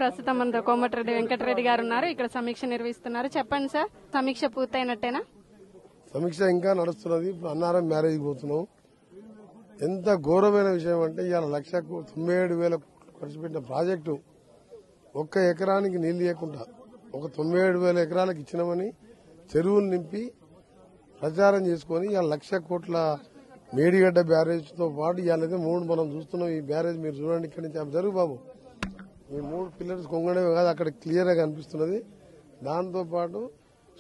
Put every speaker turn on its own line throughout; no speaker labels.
ప్రస్తుతం మనతో కోమటిరెడ్డి వెంకటరెడ్డి గారు ఉన్నారు. ఇక్కడ సమీక్ష నిర్వహిస్తున్నారు. చెప్పండి సార్, సమీక్ష పూర్తయినట్టేనా?
సమీక్ష ఇంకా నడుస్తున్నది. ఇప్పుడు అన్నారం మ్యారేజ్ పోతున్నాం. ఎంత ఘోరమైన విషయం అంటే ఇవాళ 1,97,000 ఖర్చు పెట్టిన ప్రాజెక్టు ఒక్క ఎకరానికి నీళ్లు ఇవ్వకుండా ఒక 97,000 ఎకరాలకు ఇచ్చినామని చెరువులు నింపి ప్రచారం చేసుకుని ఇవాళ 1,00,000 కోట్ల మేడిగడ్డ బ్యారేజ్ తో పాటు ఇవాళైతే 3 మనం చూస్తున్నాం. ఈ బ్యారేజ్ మీరు చూడండి, ఇక్కడి నుంచి జరుగు బాబు, ఈ 3 పిల్లర్స్ కొంగడమే కాదు, అక్కడ క్లియర్ గా కనిపిస్తున్నది. దాంతో పాటు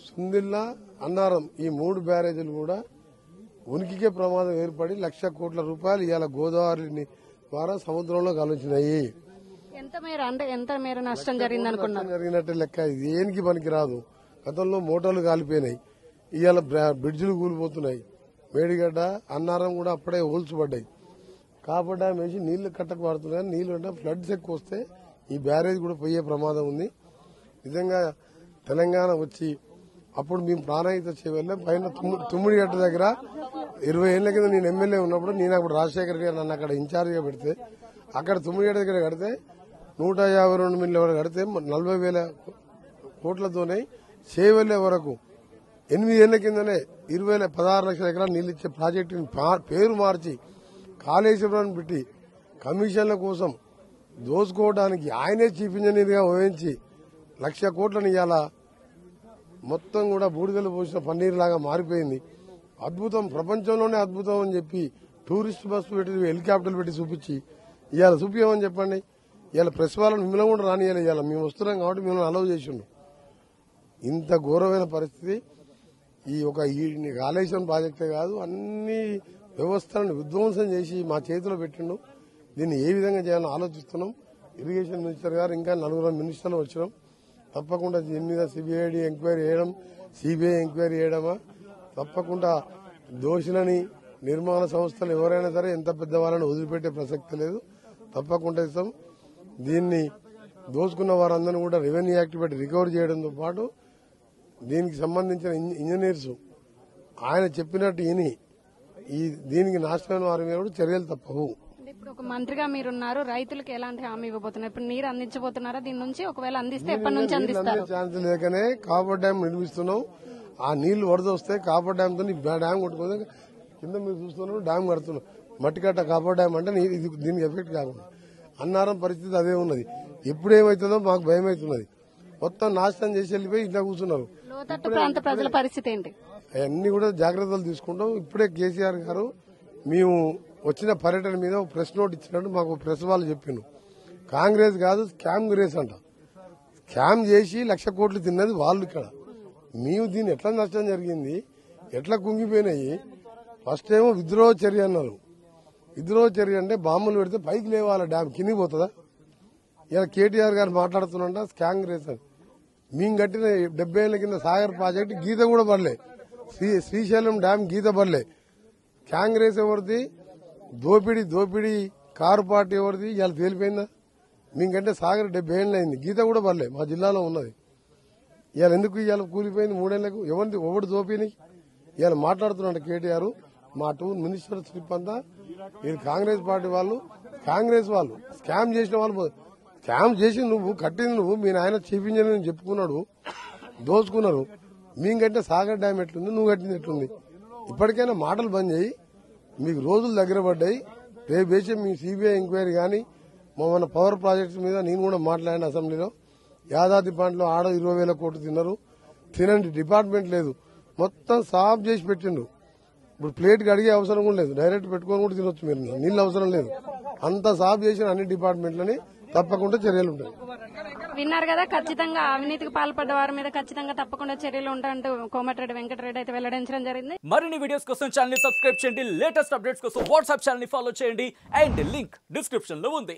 సుందిల్లా, అన్నారం ఈ 3 బ్యారేజీలు కూడా ఉనికికే ప్రమాదం ఏర్పడి 1,00,000 కోట్ల రూపాయలు ఇవాళ గోదావరి ద్వారా సముద్రంలో కలుచినాయి.
ఎంత మేర నష్టం
జరిగినట్టే లెక్క. ఇది దేనికి పనికి రాదు. గతంలో మోటార్లు కాలిపోయినాయి, ఇవాళ బ్రిడ్జిలు కూలిపోతున్నాయి. మేడిగడ్డ, అన్నారం కూడా అప్పుడే హోల్స్పడ్డాయి. కాపర్ డ్యామ్ వేసి నీళ్లు కట్టకు పడుతున్నాయి. నీళ్లు అంటే ఫ్లడ్స్ ఎక్కువ వస్తే ఈ బ్యారేజ్ కూడా పోయే ప్రమాదం ఉంది. నిజంగా తెలంగాణ వచ్చి అప్పుడు మేము ప్రాణహిత చేయవల్లే పైన తుమ్మిడిగట్ట దగ్గర 20 ఏళ్ల కింద నేను ఎమ్మెల్యే ఉన్నప్పుడు నేను అప్పుడు రాజశేఖర్ గారు నన్ను అక్కడ ఇన్ఛార్జిగా పెడితే అక్కడ తుమ్మిడిగట్ట దగ్గర కడితే 152 మిలియన్ల వరకు కడితే 40,000 కోట్లతోనే చేయవల్లే వరకు 8 ఏళ్ల కిందనే 16 లక్షల ఎకరాలు నీళ్లు ఇచ్చే ప్రాజెక్టుని పేరు మార్చి కాళేశ్వరం పెట్టి కమిషన్ల కోసం దోచుకోవడానికి ఆయనే చీఫ్ ఇంజనీర్ గా వహించి 1,00,000 కోట్లను ఇవాళ మొత్తం కూడా బూడిదలు పోసిన పన్నీర్ లాగా మారిపోయింది. అద్భుతం, ప్రపంచంలోనే అద్భుతం అని చెప్పి టూరిస్ట్ బస్సు పెట్టి హెలికాప్టర్లు పెట్టి చూపించి ఇవాళ చూపించమని చెప్పండి. ఇవాళ ప్రెస్ వాళ్ళని మిమ్మల్ని కూడా రానియాలి. ఇవాళ మేము వస్తున్నాం కాబట్టి మిమ్మల్ని అలౌ చేసిండు. ఇంత ఘోరమైన పరిస్థితి. ఈ కాళేశ్వరం ప్రాజెక్టే కాదు, అన్ని వ్యవస్థలను విధ్వంసం చేసి మా చేతిలో పెట్టిండు. దీన్ని ఏ విధంగా చేయాలని ఆలోచిస్తున్నాం. ఇరిగేషన్ మినిస్టర్ గారు ఇంకా 4 మినిస్టర్లు వచ్చినాం. తప్పకుండా దీని మీద సిబిఐడి ఎంక్వైరీ చేయడం, సిబిఐ ఎంక్వైరీ చేయడమా, తప్పకుండా దోషులని నిర్మాణ సంస్థలు ఎవరైనా సరే ఎంత పెద్దవాళ్ళని వదిలిపెట్టే ప్రసక్తి లేదు. తప్పకుండా ఇస్తాం. దీన్ని దోచుకున్న వారందరినీ కూడా రెవెన్యూ యాక్ట్ పెట్టి రికవర్ చేయడంతో పాటు దీనికి సంబంధించిన ఇంజనీర్స్ ఆయన చెప్పినట్టు విని దీనికి నాశనమైన వారి మీద కూడా చర్యలు తప్పవు.
ఇప్పుడు ఒక మంత్రిగా మీరున్నారు, రైతులకు ఎలాంటి హామీ ఇవ్వబోతున్నారు? ఇప్పుడు నీరు అందించబోతున్నారా? దీని నుంచి ఒకవేళ అందిస్తే ఎప్పటి నుంచి అందిస్తారు?
ఛాన్స్ లేకనే కాపర్ డ్యామ్ నిర్మిస్తున్నాం. ఆ నీళ్లు వరద వస్తే కాపర్ డ్యామ్ తో డ్యామ్ కొట్టుకుని కింద మీరు చూస్తున్నారు డ్యామ్ కడుతున్నాం. మట్టికట్ట కాపర్ డ్యామ్ అంటే దీనికి ఎఫెక్ట్ కాకుండా. అన్నారం పరిస్థితి అదే ఉన్నది. ఎప్పుడు ఏమవుతుందో మాకు భయం అవుతున్నది. మొత్తం నాశనం చేసి వెళ్ళిపోయి ఇంట్లో కూర్చున్నారు.
లోతట్టు ప్రాంత ప్రజల పరిస్థితి ఏంటి?
అవన్నీ కూడా జాగ్రత్తలు తీసుకుంటాం. ఇప్పుడే కేసీఆర్ గారు మేము వచ్చిన పర్యటన మీద ప్రెస్ నోట్ ఇచ్చినట్టు మాకు ప్రెస్ వాళ్ళు చెప్పిండు. కాంగ్రెస్ కాదు, స్కామ్ గ్రేస్ అంట. స్కామ్ చేసి 1,00,000 కోట్లు తిన్నది వాళ్ళు. ఇక్కడ మేము దీన్ని ఎట్లా నష్టం జరిగింది, ఎట్లా కుంగిపోయినాయి. ఫస్ట్ ఏమో విద్రోహ చర్య అన్నారు. విద్రోహ చర్య అంటే బాంబులు పెడితే పైకి లేవాలి, డ్యామ్ కిందికి పోతుందా? ఇలా కేటీఆర్ గారు మాట్లాడుతున్నా స్కామ్ గ్రేస్ అని. మేము కట్టిన 70 ఏళ్ల కింద సాగర్ ప్రాజెక్టు గీత కూడా పడలే. శ్రీశైలం డ్యామ్ గీత పడలే. కాంగ్రెస్ ఎవరిది? దోపిడీ కారు పార్టీ ఎవరిది? ఇవాళ తేలిపోయిందా? మీకంటే సాగర్ 70 ఏళ్ళు అయింది, గీత కూడా పడలే. మా జిల్లాలో ఉన్నది. ఇవాళ ఎందుకు ఇవాళ కూలిపోయింది? 3 ఏళ్లకు ఎవరు దోపిని ఇవాళ మాట్లాడుతున్నాడు కేటీఆర్. మా 2 మినిస్టర్ స్లిప్ అంతా వీళ్ళు కాంగ్రెస్ పార్టీ వాళ్ళు, కాంగ్రెస్ వాళ్ళు స్కామ్ చేసిన వాళ్ళు. స్కామ్ చేసి నువ్వు కట్టింది నువ్వు, మీ నాయన చీఫ్ ఇంజనీర్ చెప్పుకున్నాడు, దోచుకున్నారు. మీకంటే సాగర్ డ్యామ్ ఎట్లుంది, నువ్వు కట్టింది ఎట్లుంది? ఇప్పటికైనా మాటలు బంద్ చేయి. మీకు రోజులు దగ్గర పడ్డాయి. రేపు వేసే మీ సిబిఐ ఎంక్వైరీ కానీ మన పవర్ ప్రాజెక్ట్స్ మీద నేను కూడా మాట్లాడిన అసెంబ్లీలో. యాదాద్రి పాంట్లో ఆడ 20,000 కోట్లు తిన్నారు. తినండి డిపార్ట్మెంట్ లేదు, మొత్తం సాఫ్ చేసి పెట్టిండు. ఇప్పుడు ప్లేట్కి అడిగే అవసరం కూడా లేదు, డైరెక్ట్ పెట్టుకొని కూడా తినొచ్చు మీరు. నీళ్ళు అవసరం లేదు, అంతా సాఫ్ చేసిన అన్ని డిపార్ట్మెంట్లని. తప్పకుండా చర్యలు ఉంటాయి.
విన్నారు కదా, ఖచ్చితంగా అవినీతికి పాల్పడ్డ వారి మీద ఖచ్చితంగా తప్పకుండా చర్యలు ఉంటాయంటూ కోమటిరెడ్డి వెంకటరెడ్డి అయితే వెల్లడించడం జరిగింది.
మరిన్ని వీడియోస్ కోసం ఛానల్ ని సబ్స్క్రైబ్ చేయండి. లేటెస్ట్ అప్డేట్స్ కోసం వాట్సాప్ ఛానల్ ని ఫాలో చేయండి. అండ్ లింక్ డిస్క్రిప్షన్ లో ఉంది.